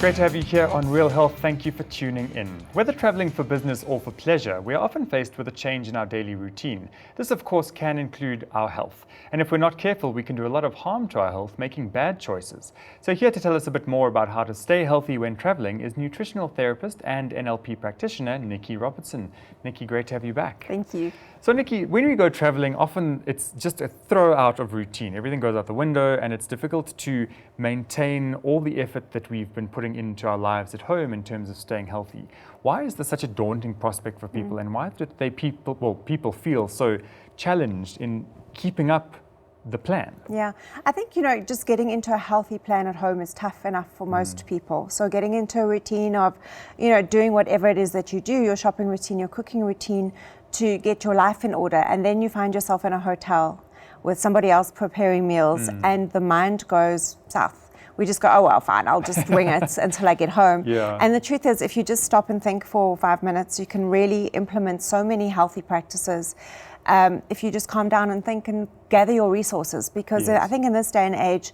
Great to have you here on Real Health. Thank you for tuning in. Whether traveling for business or for pleasure, we are often faced with a change in our daily routine. This, of course, can include our health. And if we're not careful, we can do a lot of harm to our health, making bad choices. So here to tell us a bit more about how to stay healthy when traveling is nutritional therapist and NLP practitioner, Nikki Robertson. Nikki, great to have you back. Thank you. So Nikki, when we go traveling, often it's just a throw out of routine. Everything goes out the window and it's difficult to maintain all the effort that we've been putting into our lives at home in terms of staying healthy. Why is this such a daunting prospect for people and why do people feel so challenged in keeping up the plan? Yeah, I think, just getting into a healthy plan at home is tough enough for most people. So getting into a routine of, doing whatever it is that you do, your shopping routine, your cooking routine, to get your life in order, and then you find yourself in a hotel with somebody else preparing meals and the mind goes south. We just go, oh well, fine, I'll just wing it until I get home. Yeah. And the truth is, if you just stop and think for 5 minutes, you can really implement so many healthy practices. If you just calm down and think and gather your resources, because I think in this day and age,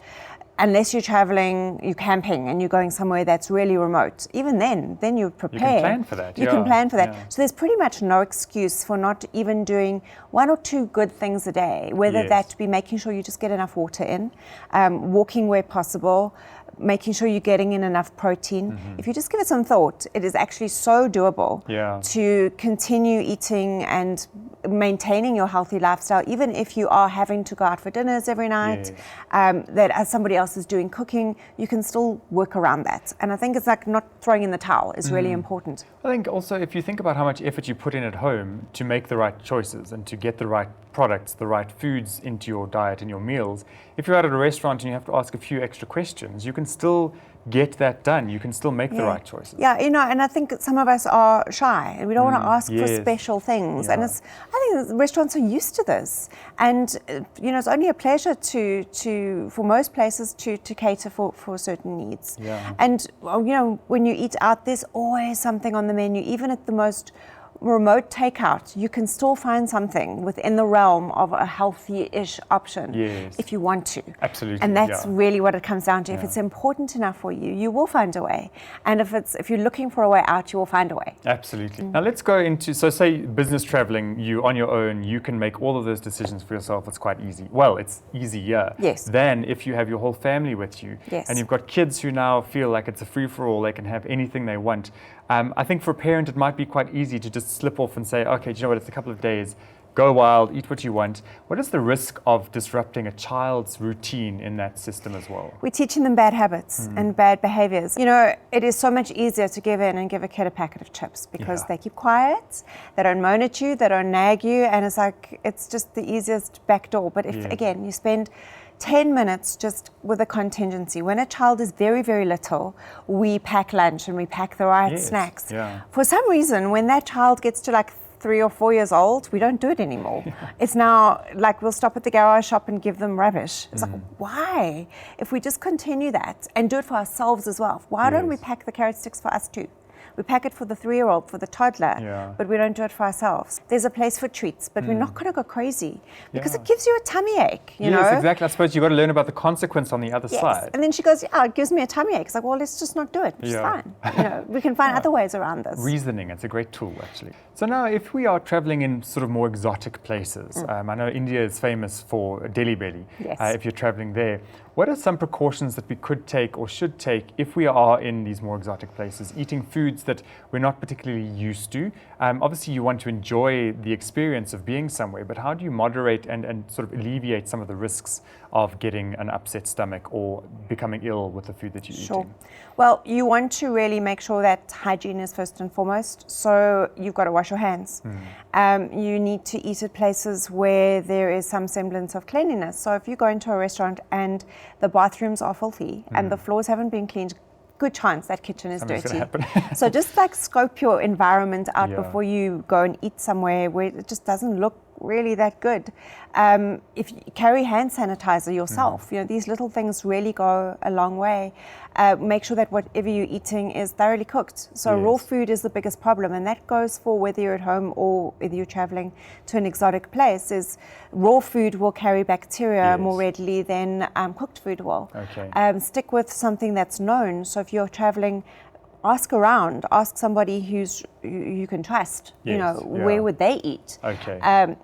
unless you're traveling, you're camping and you're going somewhere that's really remote, even then you're prepared. You can plan for that. You can plan for that. Yeah. So there's pretty much no excuse for not even doing 1 or 2 good things a day, whether that be making sure you just get enough water in, walking where possible, making sure you're getting in enough protein. If you just give it some thought, it is actually so doable to continue eating and maintaining your healthy lifestyle, even if you are having to go out for dinners every night, that as somebody else is doing cooking, you can still work around that. And I think it's like not throwing in the towel is really important. I think also if you think about how much effort you put in at home to make the right choices and to get the right products, the right foods into your diet and your meals, if you're out at a restaurant and you have to ask a few extra questions, you can still get that done. You can still make the right choices. Yeah, and I think some of us are shy and we don't want to ask for special things. And I think restaurants are used to this. And, it's only a pleasure for most places to cater for certain needs. Yeah. And, when you eat out, there's always something on the menu, even at the most remote takeout, you can still find something within the realm of a healthy-ish option if you want to. Absolutely. And that's really what it comes down to. If it's important enough for you, you will find a way. And if you're looking for a way out, you will find a way. Absolutely. Now let's go into, so say business traveling, you on your own, you can make all of those decisions for yourself. It's quite easy. Well, it's easier than if you have your whole family with you. And you've got kids who now feel like it's a free-for-all, they can have anything they want. I think for a parent, it might be quite easy to just slip off and say, okay, do you know what, it's a couple of days, go wild, eat what you want. What is the risk of disrupting a child's routine in that system as well? We're teaching them bad habits and bad behaviors. It is so much easier to give in and give a kid a packet of chips because they keep quiet, they don't moan at you, they don't nag you, and it's just the easiest back door. But if, again, you spend 10 minutes just with a contingency. When a child is very, very little, we pack lunch and we pack the right snacks. For some reason, when that child gets to like 3 or 4 years old, we don't do it anymore. It's now like we'll stop at the garage shop and give them rubbish. It's like, why? If we just continue that and do it for ourselves as well, why don't we pack the carrot sticks for us too? We pack it for the 3-year-old, for the toddler, but we don't do it for ourselves. There's a place for treats, but we're not going to go crazy because it gives you a tummy ache, you know? Yes, exactly. I suppose you've got to learn about the consequence on the other side. And then she goes, it gives me a tummy ache. It's like, well, let's just not do it. It's fine. We can find other ways around this. Reasoning, it's a great tool, actually. So now, if we are traveling in sort of more exotic places, I know India is famous for Delhi belly. If you're traveling there, what are some precautions that we could take or should take if we are in these more exotic places, eating foods that we're not particularly used to? Obviously, you want to enjoy the experience of being somewhere, but how do you moderate and sort of alleviate some of the risks of getting an upset stomach or becoming ill with the food that you're eating? Well, you want to really make sure that hygiene is first and foremost. So you've got to wash your hands. You need to eat at places where there is some semblance of cleanliness. So if you go into a restaurant and the bathrooms are filthy and the floors haven't been cleaned, good chance that kitchen is dirty. So just like scope your environment out before you go and eat somewhere where it just doesn't look really that good. If you carry hand sanitizer yourself, these little things really go a long way. Make sure that whatever you're eating is thoroughly cooked. So raw food is the biggest problem, and that goes for whether you're at home or whether you're traveling to an exotic place. Is raw food will carry bacteria more readily than cooked food will. Okay. Stick with something that's known. So if you're traveling, ask around, ask somebody you can trust, where would they eat? Okay.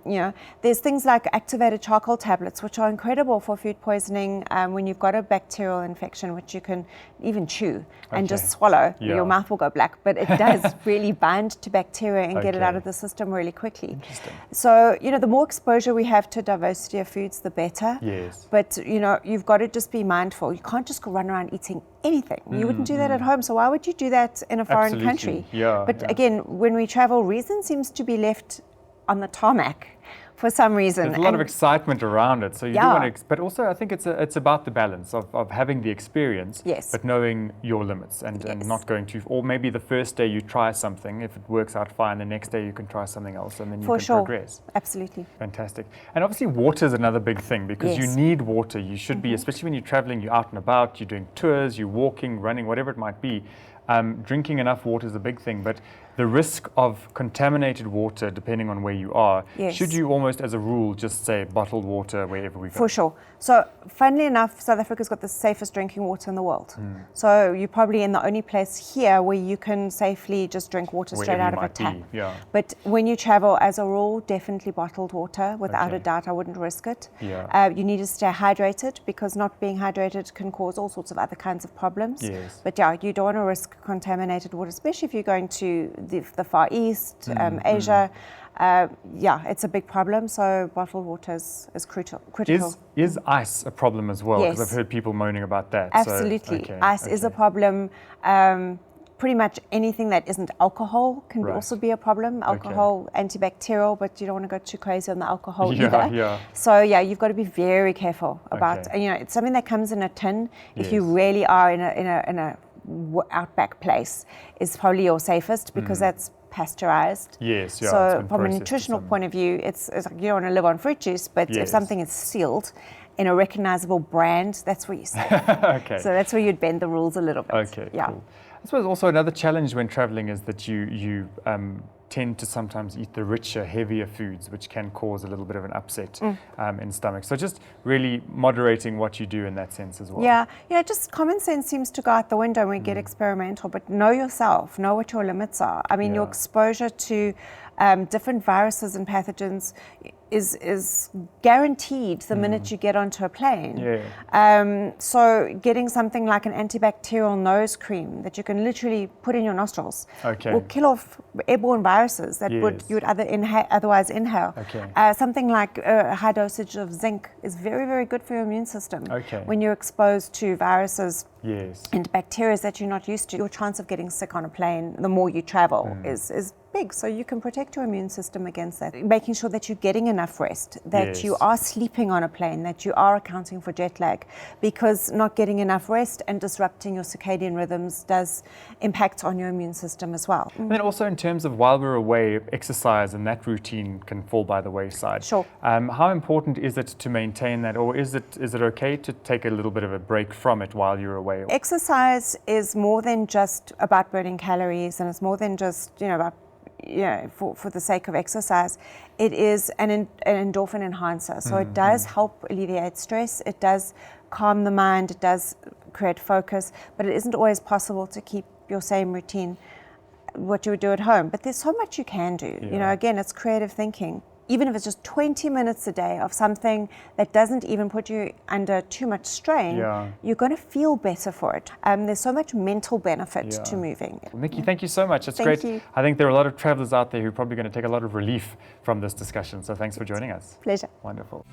There's things like activated charcoal tablets, which are incredible for food poisoning when you've got a bacterial infection, which you can even chew and just swallow. Yeah. Your mouth will go black, but it does really bind to bacteria and get it out of the system really quickly. Interesting. So, the more exposure we have to diversity of foods, the better. Yes. But, you've got to just be mindful. You can't just go run around eating anything. You wouldn't do that at home. So why would you do that in a foreign country? But again, when we travel, reason seems to be left on the tarmac for some reason. There's a lot of excitement around it, so you do want to. But also, I think it's about the balance of having the experience, but knowing your limits and not going too. Or maybe the first day you try something, if it works out fine, the next day you can try something else, and then you can progress. Absolutely. Fantastic. And obviously, water is another big thing because you need water. You should be, especially when you're traveling, you're out and about, you're doing tours, you're walking, running, whatever it might be. Drinking enough water is a big thing, but the risk of contaminated water, depending on where you are, should you almost as a rule just say bottled water wherever we go? For sure. So funnily enough, South Africa's got the safest drinking water in the world. So you're probably in the only place here where you can safely just drink water straight out of a tap. But when you travel, as a rule, definitely bottled water. Without a doubt, I wouldn't risk it. You need to stay hydrated because not being hydrated can cause all sorts of other kinds of problems. But you don't want to risk contaminated water, especially if you're going to the Far East, Asia. It's a big problem. So bottled water is critical. Is ice a problem as well? Because I've heard people moaning about that. Absolutely. Ice is a problem. Pretty much anything that isn't alcohol can also be a problem. Alcohol, antibacterial, but you don't want to go too crazy on the alcohol either. So you've got to be very careful about. It's something that comes in a tin. If you really are in a outback place, is probably your safest because that's pasteurized. So from a nutritional point of view, it's like you don't want to live on fruit juice, but if something is sealed in a recognizable brand, that's where you stay. So that's where you'd bend the rules a little bit. Cool. I suppose also another challenge when traveling is that you tend to sometimes eat the richer, heavier foods, which can cause a little bit of an upset in stomach. So just really moderating what you do in that sense as well. Just common sense seems to go out the window when we get experimental, but know yourself, know what your limits are. I mean, your exposure to different viruses and pathogens is guaranteed the minute you get onto a plane. So getting something like an antibacterial nose cream that you can literally put in your nostrils will kill off airborne viruses that you would otherwise inhale. Something like a high dosage of zinc is very, very good for your immune system. When you're exposed to viruses and bacteria that you're not used to, your chance of getting sick on a plane, the more you travel, is big. So you can protect your immune system against that. Making sure that you're getting enough rest, that you are sleeping on a plane, that you are accounting for jet lag, because not getting enough rest and disrupting your circadian rhythms does impact on your immune system as well. And then also in terms of while we're away, exercise and that routine can fall by the wayside. How important is it to maintain that, or is it okay to take a little bit of a break from it while you're away? Exercise is more than just about burning calories, and it's more than just about for the sake of exercise. It is an endorphin enhancer. So it does help alleviate stress. It does calm the mind. It does create focus. But it isn't always possible to keep your same routine, what you would do at home. But there's so much you can do. Again, it's creative thinking. Even if it's just 20 minutes a day of something that doesn't even put you under too much strain, you're going to feel better for it. There's so much mental benefit to moving. Well, Nikki, thank you so much. It's great. You. I think there are a lot of travelers out there who are probably going to take a lot of relief from this discussion. So thanks for joining us. Pleasure. Wonderful.